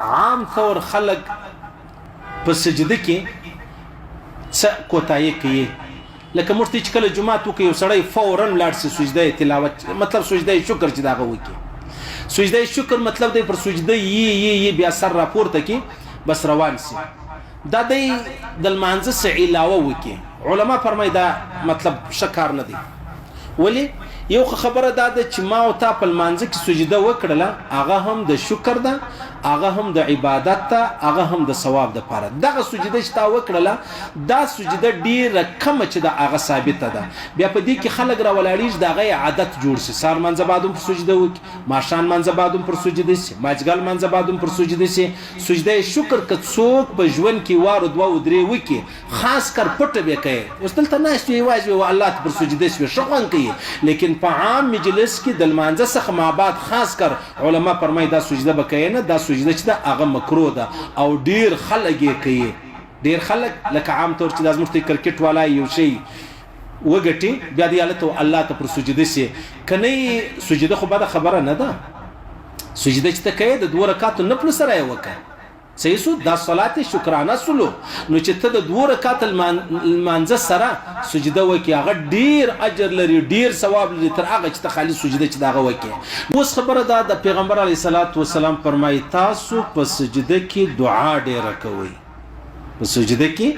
عام طور خلق په سجده کې څه کوتاهي کوي لکه مرتي چې کله جمعه وکي یو سړی فورا لاړ شي سجده تلاوت مطلب سجده شکر چې داغه وکي سجده شکر مطلب دی پر سجده یي بیا سر راپورته کی بس روان سي دا دی د المانزه سه علاوه وکي علما فرمای دا مطلب شکار نه دی ولی یو خبره دا ده چې ما او تا په المانزه کې سجده وکړله هغه هم د شکر ده هغه هم د عبادت ته هغه هم د ثواب د پاره دغه سجده چې تا وکړله دا سجده ډیره کم چې د هغه ثابته ده بیا په دې کې خلک را ولاړیږي دغه عادت جوړ شي سار منځ بعدم پر سجده وکي ماشان منځ بعدم پر سجده شي ماجګل منځ بعدم پر سجده شي سجده شکر که څوک په ژوند کې وار دوه او درې وکي خاص کر پټه به کوي اوس دلته ناشته واجب او الله پر سجده شي شغون کوي لیکن په عام مجلس کې د المانځه څخه ما بعد خاص کر علما فرمای دا سجده بکای نه دا سجده چې دا هغه مکروه ده او ډیر خلک یې کوي ډیر خلک لکه عام طور چې لازم ته کرکټ والا یو شی وګټي بیا دی الله ته پر سجده سي کني سجده خو به خبره نه ده سجده چې ته کوي د دوه رکعاتو نفل سره یې وکړه صحیح سو دا صلات شکرانه سلو نو چې ته د دوه رکعات المانزه سره سجده وکي هغه ډیر اجر لري ډیر ثواب لري تر هغه چې ته خالي سجده چې داغه وکي اوس خبره دا د پیغمبر علی صلوات و سلام فرمایي تاسو په سجده کې دعا ډیره کوئ په سجده کې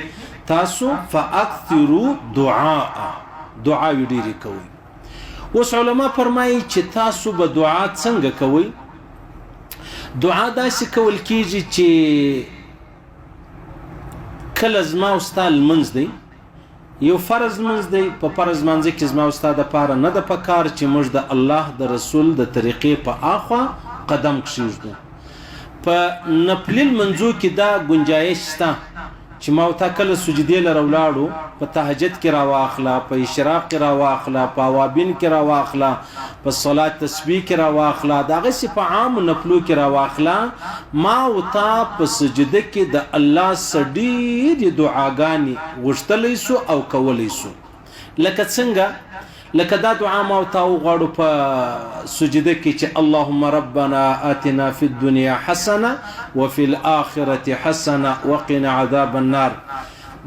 تاسو فاکثروا دعا ډیره کوئ اوس علما فرمایي چې تاسو به دعا څنګه کوئ دعا داسې کول کیږي چې کله زما او ستا لمونځ دی یو فرض لمونځ دی په فرض لمانځه کې زما او ستا دپاره نه ده پکار چې موږ د الله د رسول د طریقې په اخوا قدم کښېږدو په نفلي لمونځو کې دا گنجایش شته چې ما او تا کله سجدې لره ولاړو په تهجد کې راواخله په اشراق کې راواخله په اوابین کې راواخله په صلات تسبیح کې راواخله دغسې په عام نفلو کې راواخله ما او تا په سجده کې د الله څخه ډېرې دعاګانې غوښتلی سو او کولی سو لکه څنګه لکه دا دعا ما او تا وغواړو په سجده کې چې اللهم ربنا آتنا فی الدنیا حسنه وفي الآخرة حسنه وقنا عذاب النار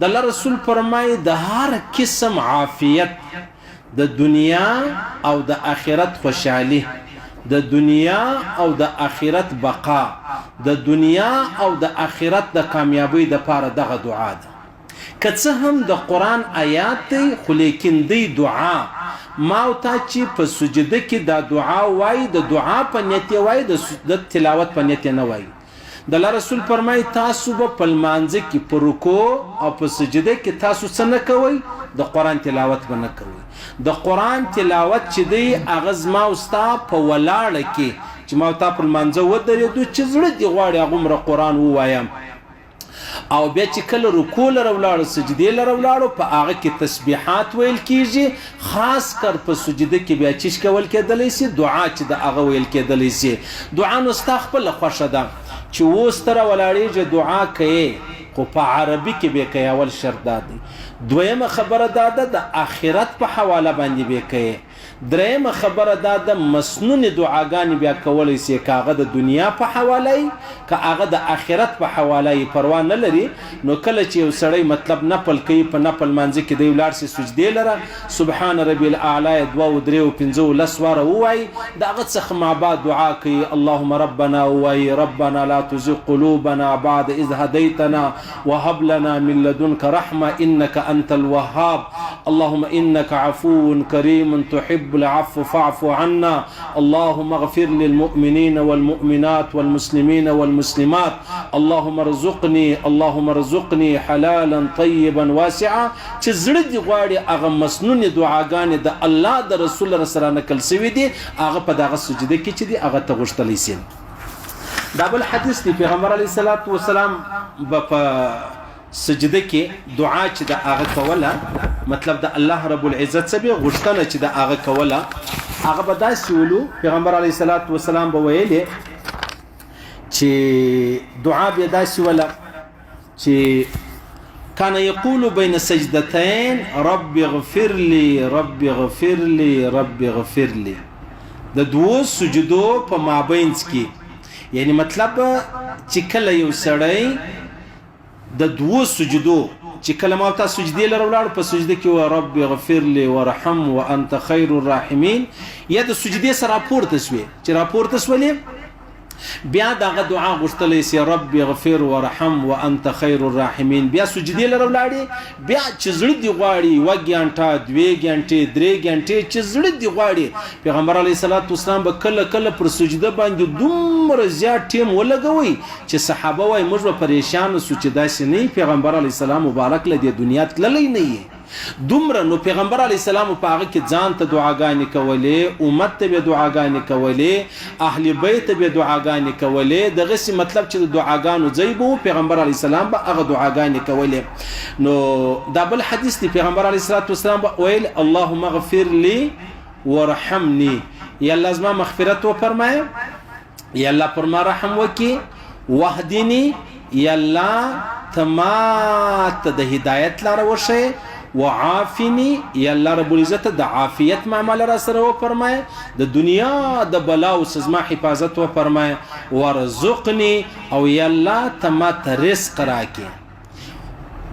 د الله رسول فرمایي د هر قسم عافیت د دنیا او د آخرت خوشحالي د دنیا او د آخرت بقا د دنیا او د آخرت د کامیابی د پاره دغه دعا ده که څه هم د قرآن آیات دی خو لیکن دی دعا ما او تا چې په سجده کې دا دعا وای د دعا په نیت وای د تلاوت په نیت نه وای د الله رسول فرمای تاسو په لمانځه کې په رکوع او په سجده کې تاسو څه نه کوئ د قرآن تلاوت به نه کوئ د قرآن تلاوت چې دی هغه زما او ستا په ولاړه کې چې ما او تا په لمانځه ودرېدو چې زړه دې غواړي هغومره قرآن ووایم او بیا چې کله رکوع لره ولاړو سجدې لره ولاړو په هغه کې تسبیحات ویل کیږي خاص کر په سجده کې بیا چیش کول کېدلی سي دعا چې د هغه ویل کېدلی سي دعا نو ستا خپله خوښه ده چې اوس ته راولاړېږي دعا کوې خو په عربي کې به کوې اول شرط دا دی دویمه خبره دا ده د آخرت په حواله باندې به کوې درېمه خبره دا د مسنون دعاګانې بیا کولی سي که هغه د دنیا په حواله یي که هغه د آخرت په حواله یي پروا نه لري نو کله چې یو سړی مطلب نفل کوي په نفل لمانځه کې دی ولاړ سي سجدې لره سبحان ربي الاعلی یې دوه او درې او پنځه او لس واره ووایي د هغه څخه ما بعد دعا کوي اللهم ربنا ووایي ربنا لا تزغ قلوبنا بعد اذ هديتنا وهب لنا من لدنك رحمه انك انت الوهاب اللهم انك عفو كريم تحب العفو فاعف عنا اللهم اغفر للمؤمنين والمؤمنات والمسلمين والمسلمات اللهم ارزقني حلالا طيبا واسعا چې زړه دې غواړي هغه مسنون دعاګانې د الله د رسول سره نقل شوي دي هغه په دغه سجده کې چې دي هغه ته غوښتلی سي دا بل حدیث دی پیغمبر علیه الصلاۃ والسلام په سجده کې دعا چې د هغه کوله مطلب د الله رب العزت څخه غوښتنه چې د هغه کوله هغه به داسې ولو پیغمبر علیه الصلاۃ والسلام به ویلې چې دعا به داسې ولا چې كان يقول بين سجدتين رب اغفر لي رب اغفر لي رب اغفر لي د دوه سجدو په مابینځ کې یعنی مطلب چې کله یو سړی د دوو سجدو چې کله ما ته سجدي لره ولاړ په سجده کې و رب اغفر لي وارحم وانت خير الراحمين یا د سجدي سره راپورته شوې چې راپورته شولې بیا دغه دعا غوښتلې سي رب اغفر وارحم وانت خير الراحمين بیا سجدي لره ولاړې بیا چې زړه دی غواړي و غنټه 2 غنټې 3 غنټې چې زړه دی غواړي پیغمبر علیه الصلاۃ والسلام به کله کله پر سجده باندې دومره زیات ټیم ولګوي چې صحابه وای موږ به پریشان سو چې داسې نه پیغمبر علیه السلام مبارک له دې دنیا تللی نه دومره نو پیغمبر علی السلام په هغه کې ځان ته دعاګانې کولې امت ته به دعاګانې کولې اهل بیت به دعاګانې کولې دغه څه مطلب چې د دعاګانو ځای بو پیغمبر علی السلام به هغه دعاګانې کولې نو دا بل حدیث دی پیغمبر علی السلام ویل اللهم اغفر لي وارحمني یا الله زما مغفرت و فرمایه یا الله پر ما رحم وکي وحدني یا الله تما ته د هدایت لار وشه وعافني یا الله رب العزت د عافیت معامله را سره و فرمایه د دنیا د بلا او سزما حفاظت و فرمایه ورزقني او یا الله تما ته رزق راکې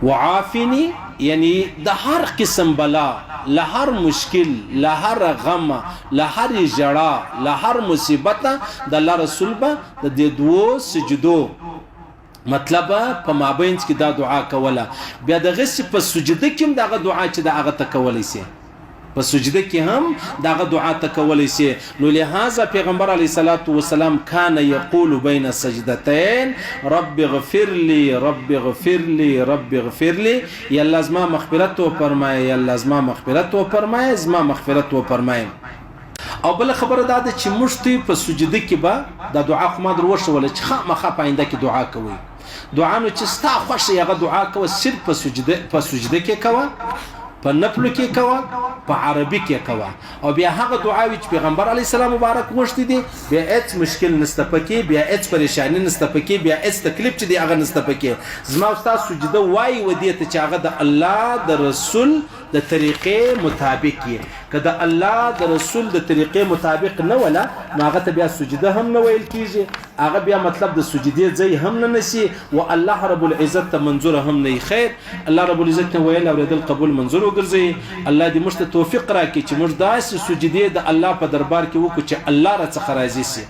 وعافني یعنی د هر قسم بلا له هر مشکل له هر غم له هر جړه له هر مصیبت د الله رسول به د دوو سجدو مطلب په مابین کې دا دعا کوله بیا دغه په سجده کې دغه دعا چې دغه تکولې سي په سجده کې هم دغه دعا تکولې سي نو لهدا پیغمبر علی صلوات و سلام کان یقول بین السجدتين رب اغفر لي رب اغفر لي رب اغفر لي یا الله زما مغفرت و فرمایه یا الله زما مغفرت و فرمایه زما مغفرت و فرمایه او بل خبره دا ده چې مشتي په سجده کې به د دعا خو ما دروښه ولا چې خامخا پاینده کې دعا کوي دعا نو چې ستا خوښه هغه دعا کوه صرف په سجده کې کوه په نفل کې کوه په عربي کې کوه او بیا هغه دعا چې پیغمبر علی السلام مبارک غوښتي دي بیا هیڅ مشکل نشته پکې بیا هیڅ پریشانی نشته پکې بیا هیڅ تکلیف چې دی هغه نشته پکې زما استاد سجده وای ودی ته چې هغه د الله د رسول د طریقې مطابق یې کله الله د رسول د طریقې مطابق نه ولا هغه ته بیا سجده هم نه ویل کیږي هغه بیا مطلب د سجدي ځای هم نه نسی او الله رب العزت ته منظور هم نه خیر الله رب العزت ویل اوریدل قبول منظور وګرځي الله دې مشته توفیق راکړي چې موږ داسې سجدي د الله په دربار کې وکړو چې الله را څخه راضي سي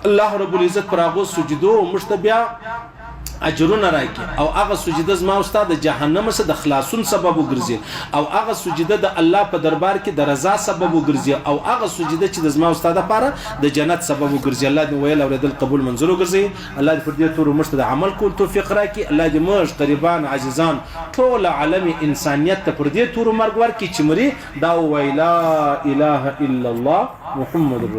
الله رب العزت پر هغه سجدو مشته بیا اجرونه راکي او هغه سجده زما استاد د جهنم څخه د خلاصون سبب وګرځي او هغه سجده د الله په دربار کې د رضا سبب وګرځي او هغه سجده چې د زما استاد لپاره د جنت سبب وګرځي الله دې ویل اوریدل قبول منظور وګرځي الله دې پر دې تور مشته د عمل کول توفیق راکي الله دې موږ قریبان عزیزان ټول عالم انسانیت ته پر دې تور مرګ ورکړي چې مري دا ویلا اله الا الله محمد رسول